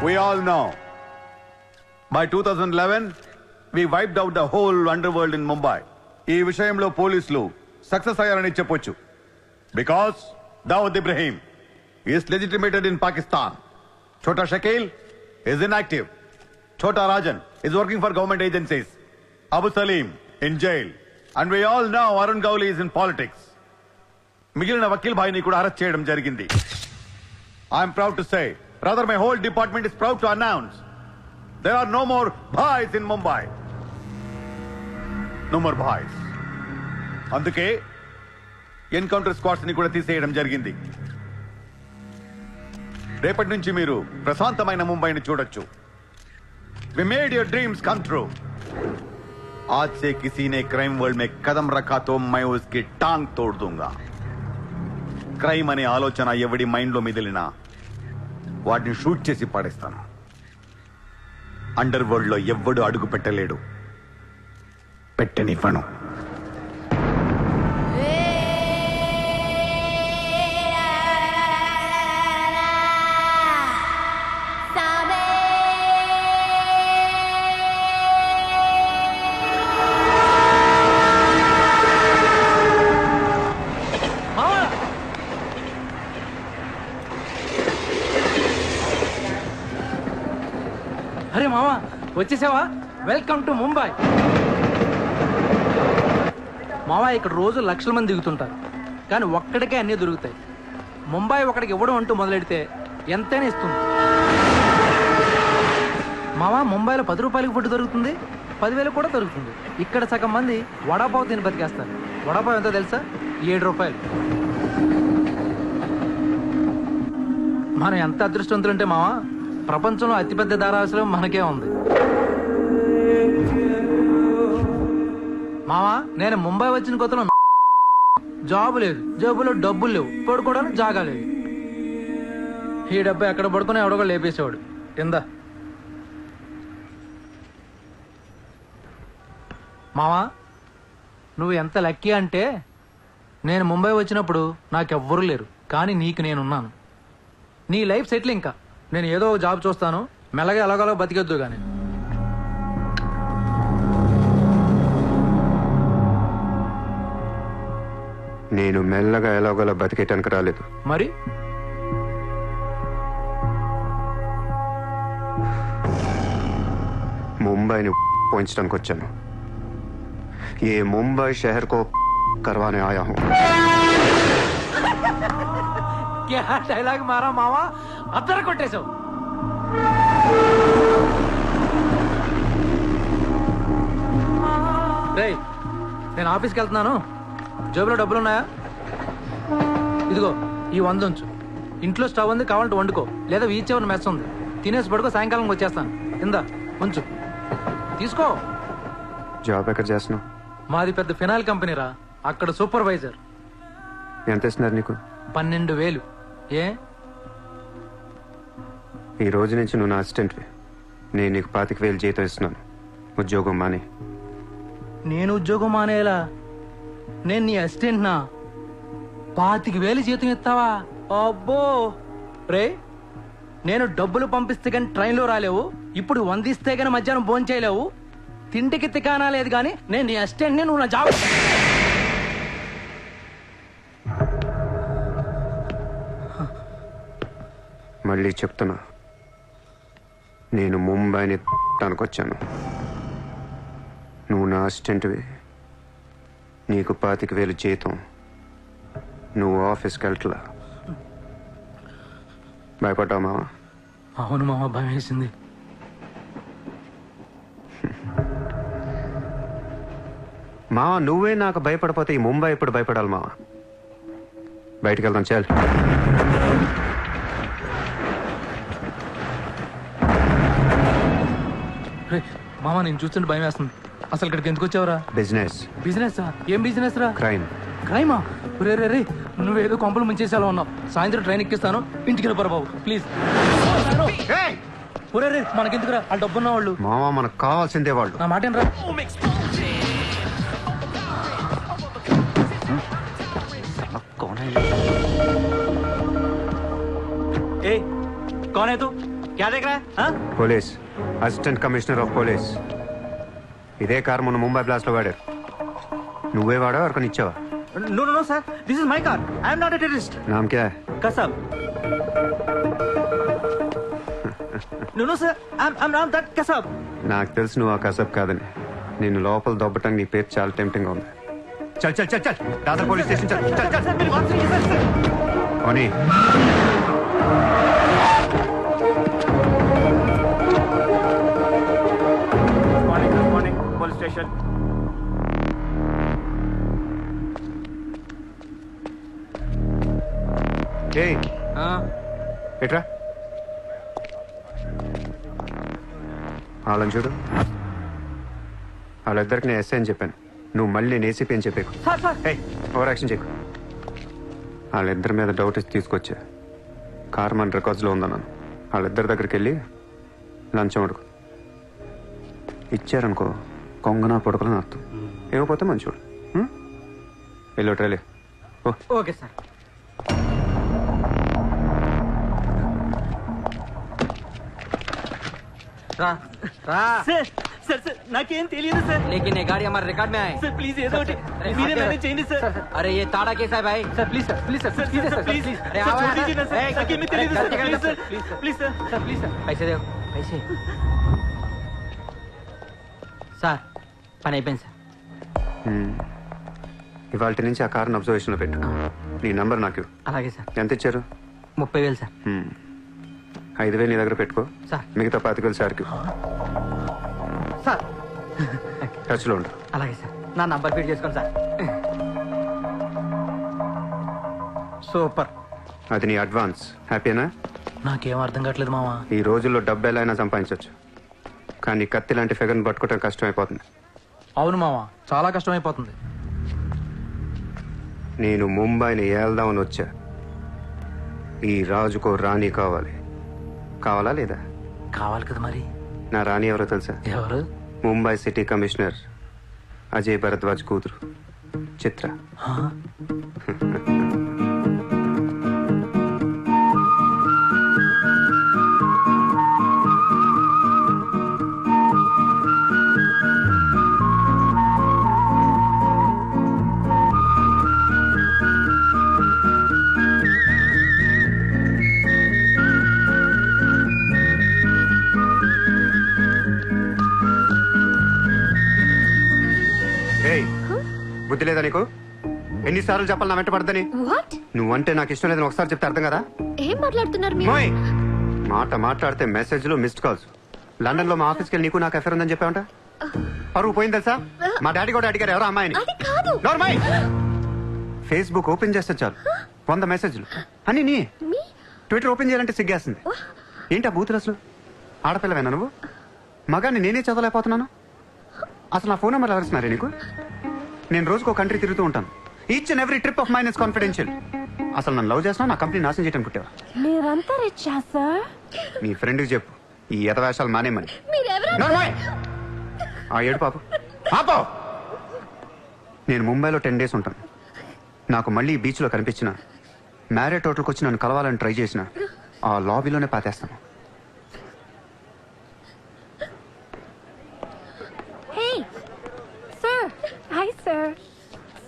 We all know. By 2011, we wiped out the whole underworld in Mumbai. ఈ విషయంలో పోలీసులు success అయ్యారని చెప్పొచ్చు. Because Dawood Ibrahim is legitimated in Pakistan. Chota Shakil is inactive. Chota Rajan is working for government agencies. Abu Salim in jail. And we all know Arun Gowli is in politics. మిగిలిన వకీల్ భాయ్ని కూడా arrest చేయడం జరిగింది. I am proud to say, rather my whole department is proud to announce, there are no more bhais in Mumbai. No more bhais. అందుకే encounter squads ని కూడా తీసేయడం జరిగింది. రేపటి నుంచి మీరు ప్రశాంతమైన ముంబైని చూడొచ్చు. We made your dreams come true. आज से किसी ने क्राइम वर्ल्ड में कदम रखा तो मैं उसकी टांग तोड़ दूंगा. క్రైమ్ అనే ఆలోచన ఎవడి మైండ్ లో మిదిలినా వాటిని షూట్ చేసి పడేస్తాను. అండర్ వరల్డ్ లో ఎవ్వడు అడుగు పెట్టలేడు, పెట్టనివ్వను. అరే మామా వచ్చేసావా? Welcome to Mumbai. మావా ఇక్కడ రోజు లక్షల మంది దిగుతుంటారు, కానీ ఒక్కడికే అన్నీ దొరుకుతాయి. ముంబై ఒకడికి ఇవ్వడం అంటూ మొదలెడితే ఎంతైనా ఇస్తుంది. మావా ముంబైలో 10 రూపాయలకి ఫుడ్ దొరుకుతుంది, 10,000 కూడా దొరుకుతుంది. ఇక్కడ సగం మంది వడాపావు తిని బతికేస్తారు. వడాపావు ఎంతో తెలుసా? 7 రూపాయలు. మనం ఎంత అదృష్టవంతులంటే మావా, ప్రపంచంలో అతిపెద్ద ధారావాసం మనకే ఉంది. మావా నేను ముంబై వచ్చిన కొత్తలో జాబు లేదు, జేబులో డబ్బులు లేవు, పడుకోవడానికి జాగా లేదు. ఈ డబ్బు ఎక్కడ పడుకుని ఎవడో లేపేసేవాడు కింద. మావా నువ్వు ఎంత లక్కీ అంటే, నేను ముంబై వచ్చినప్పుడు నాకెవ్వరూ లేరు, కానీ నీకు నేనున్నాను. నీ లైఫ్ సెటిల్. ఇంకా నేను ఏదో జాబ్ చూస్తాను, మెల్లగా ఎలాగోలా బతికొద్దు. కానీ నేను మెల్లగా ఎలాగోలా బతికేటానికి రాలేదు. మరి ముంబైని పోయించడానికి వచ్చాను. ఏ ముంబై షహర్ కో करवाने आया हूँ. क्या డైలాగ్ మారా మావా, అద్దరు కొట్టేశావు. రేయ్ నేను ఆఫీస్కి వెళ్తున్నాను, జేబులో డబ్బులు ఉన్నాయా? ఇదిగో ఈ 100 ఉంచు. ఇంట్లో స్టవ్ ఉంది, కావాలంటే వండుకో, లేదా వీచేవన్న మెస్ ఉంది, తినేసి పడుకో, సాయంకాలం వచ్చేస్తాను. కింద ఉంచు, తీసుకో. జాబ్ ఎక్కడ చేస్తున్నావు? మాది పెద్ద ఫినాయిల్ కంపెనీ రా, అక్కడ సూపర్వైజర్. ఎంత ఇస్తున్నారు నీకు? 12,000. ఏ ఈ రోజు నుంచి నువ్వు నా అసిస్టెంట్వి. నేను నీకు 25,000 జీతం ఇస్తున్నాను. ఉద్యోగం మానే. నేను ఉద్యోగం మానేలా? నేను నీ అసిస్టెంట్నా? 25,000 జీతం ఇస్తావా? అబ్బో రే, నేను డబ్బులు పంపిస్తే కానీ ట్రైన్లో రాలేవు, ఇప్పుడు 100 ఇస్తే కానీ మధ్యాహ్నం భోజనం చేయలేవు, తిండికి తికానా లేదు. కానీ నేను నీ అసిస్టెంట్ని, నువ్వు నా జాబ్. మళ్ళీ చెప్తున్నా, నేను ముంబైని తనకొచ్చాను. నువ్వు నా అసిస్టెంట్వి, నీకు 25,000 జీతం, నువ్వు ఆఫీస్కి వెళ్ళట్లా. భయపడ్డావు మావా? అవును మామ, భయం వేసింది. మావా నువ్వే నాకు భయపడిపోతే ఈ ముంబై ఎప్పుడు భయపడాలి మావా? బయటికి వెళ్దాం చాలు. మామ నేను చూస్తుంటే భయం వేస్తుంది. అసలు ఇక్కడికి ఎందుకు వచ్చావురా? బిజినెస్. బిజినెస్? ఏం బిజినెస్ రా? క్రైమ్. క్రైమా? రే రే రే నువ్వేదో కొంపలు ముంచేసేలా ఉన్నావు. సాయంత్రం ట్రైన్ ఎక్కిస్తాను, ఇంటికి వెళ్ళిపోరా బాబు ప్లీజ్. ఏయ్! ఒరే రే మనకెందుకురా, వాళ్ళు డబ్బున్న వాళ్ళు. మావా మనకు కావాల్సిందే వాళ్ళు. నా మాట రా. ए, कौन है तू? क्या देख रहा है? हाँ? Police, assistant commissioner of police. ఇదే కార్ మొన్న ముంబై బ్లాస్ట్ లో వాడారు. నువ్వే వాడా ఎవరికొని ఇచ్చావా? No, no, no, sir. This is my car. I am not a terrorist. నామ్ క్యా high? Kasab. No, no, sir. I'm not that Kasab. నాకు తెలుసు నువ్వు ఆ కసబ్ కాదని. నిన్ను లోపల దొబ్బటం నీ పేరు చాలా టెంప్టింగ్ ఉంది. చల్ చల్ చల్ చల్ దాదర్ పోలీస్ స్టేషన్ చల్ చల్ చల్. Sir, मेरी बात सुनिए, sir, sir. ఓనీ Good morning, police station. ఏయ్ ఎట్రా వాళ్ళని చూడు. వాళ్ళిద్దరికి నేను ఎస్ఐ అని చెప్పాను. నువ్వు మళ్ళీ నేను ఏసీపీ అని చెప్పాకు. Sir, sir. ఏయ్ ఓవర్ యాక్షన్ చేయకు. వాళ్ళిద్దరి మీద డౌట్ ఇచ్చి తీసుకొచ్చా. కార్ మన రికార్డ్స్లో ఉందన్నాను. వాళ్ళిద్దరి దగ్గరికి వెళ్ళి లంచం అడుగు. ఇచ్చారనుకో కొంగనా పొడకలని అర్థం. ఏమైపోతే మంచోడు. వెళ్ళో ట్రైలే ఓ. Okay, sir. రా రా. Sir, sir, sir. నాకేం తెలియదు సార్. लेकिन ये गाड़ी हमारे रिकॉर्ड में आए. సార్ ప్లీజ్ ఏదో ఒకటి మీరే మేనేజ్ చేయండి సార్. अरे ये ताड़ा कैसा है भाई? Sir please sir please sir sir सीधे सर प्लीज अरे सर आओ छोड़ यार. दीजिए ना सर. ए, नाकें తెలియదు సార్. गलती प्लीज कर sir sir please sir sir please sir पैसे दे पैसे. సార్ పని అయిపోయింది సార్. ఇవాళ నుంచి ఆ కార్ని అబ్జర్వేషన్లో పెట్టు. నీ నంబర్ నాకు ఇవ్వు. అలాగే సార్. ఎంత ఇచ్చారు? 30,000 సార్. 5,000 నీ దగ్గర పెట్టుకో. సార్. మిగతా 25,000 సార్కి సార్ టచ్లో ఉండు. అలాగే సార్. నా నంబర్ ఫీడ్ చేసుకోండి సార్. సూపర్. అది నీ అడ్వాన్స్. హ్యాపీనా? నాకేం అర్థం కావట్లేదు మావా. ఈ రోజుల్లో డబ్బు ఎలా అయినా సంపాదించవచ్చు, కానీ కత్తి లాంటి ఫిగర్ని పట్టుకోవడం కష్టం అయిపోతుంది. అవును మావా, చాలా కష్టం అయిపోతుంది. నేను ముంబైని ఏల్దామని వచ్చా. ఈ రాజుకో రాణి కావాలి. కావాలా లేదా? కావాలి కదా మరి. నా రాణి ఎవరో తెలుసా? ఎవరు? ముంబై సిటీ కమిషనర్ అజయ్ భరద్వాజ్ కూతురు చిత్ర. ఏయ్, బుద్ధి లేదా నీకు? ఎన్నిసార్లు చెప్పాలి నా వెంట పడదని? వాట్? నువ్వంటే నాకు ఇష్టం లేదని ఒకసారి చెప్తే అర్థం కదా? ఏం మాట్లాడుతున్నారు మీరు? మోయ్, మాట మాట్లాడితే మెసేజ్లు మిస్డ్ కాల్స్. లండన్ లో మా ఆఫీస్కి వెళ్ళి నీకు నాకు అఫేర్ ఉందని చెప్పావంట. పరువు పోయింది తెలుసా? మా డాడీ కూడా అడిగారు ఎవరో అమ్మాయిని. అది కాదు. నార్మల్ ఫేస్బుక్ ఓపెన్ చేస్తే చాలు 100 మెసేజ్లు అని నీ. మీ ట్విట్టర్ ఓపెన్ చేయాలంటే సిగ్గేస్తుంది. ఏంటి ఆ బూతులు అసలు? ఆడపిల్లవేనా నువ్వు? మగాన్ని నేనే చదవలేకపోతున్నాను. అసలు నా ఫోన్ నెంబర్ ఎవరిస్తున్నారే నీకు? నేను రోజుకు ఒక కంట్రీ తిరుగుతూ ఉంటాను. Each and every trip of mine is confidential. అసలు నన్ను లవ్ చేస్తున్నావు, నా కంపెనీ నాశనం చేయడం పుట్టావా? మీరంతా రిచ్చా సార్? నీ ఫ్రెండ్కి చెప్పు ఈ యథవేషాలు మానేమని. మీరెవరు? నార్మల్ ఆ ఏడు పాపు పాపో. నేను ముంబైలో 10 days ఉంటాను. నాకు మళ్ళీ బీచ్లో కనిపించిన మ్యారేట్ హోటల్కి వచ్చి నన్ను కలవాలని ట్రై చేసిన ఆ లాబీలోనే పాతేస్తాను. Hey, sir. Hi, sir.